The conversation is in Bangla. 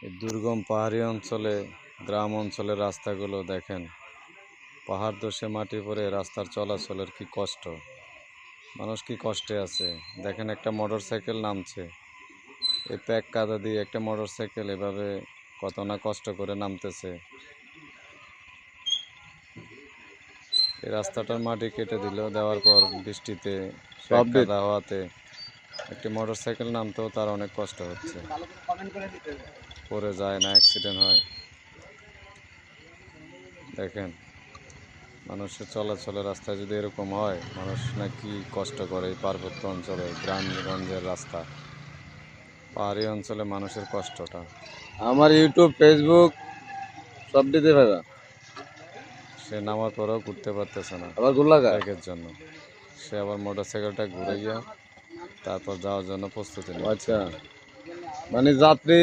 এই দুর্গম পাহাড়ি অঞ্চলে, গ্রাম অঞ্চলের রাস্তাগুলো দেখেন, পাহাড় ধসে মাটি পড়ে রাস্তার চলাচলের কি কষ্ট, মানুষ কি কষ্টে আছে। দেখেন একটা মোটর সাইকেল নামছে, এই প্যাক কাদা দিয়ে একটা মোটর সাইকেল এভাবে কত না কষ্ট করে নামতেছে। এই রাস্তাটার মাটি কেটে দিল, দেওয়ার পর বৃষ্টিতে প্যাক কাদা হওয়াতে একটি মোটর সাইকেল নামতেও তার অনেক কষ্ট হচ্ছে, পড়ে যায় না অ্যাক্সিডেন্ট হয়। দেখেন মানুষের চলাচলের রাস্তায় যদি এরকম হয়, মানুষ নাকি কষ্ট করে। এই পার্বত্য অঞ্চলে, গ্রামগঞ্জের রাস্তা, পাহাড়ি অঞ্চলে মানুষের কষ্টটা। আমার ইউটিউব, ফেসবুক সব দিতে পারবা। সে নামার পরেও ঘুরতে পারতেছে না আবার গুল্লাগা ব্রেকের জন্য। সে আবার মোটর সাইকেলটা ঘুরাইয়া তারপর যাওয়ার জন্য প্রস্তুতি নিচ্ছে। আচ্ছা, মানে যাত্রী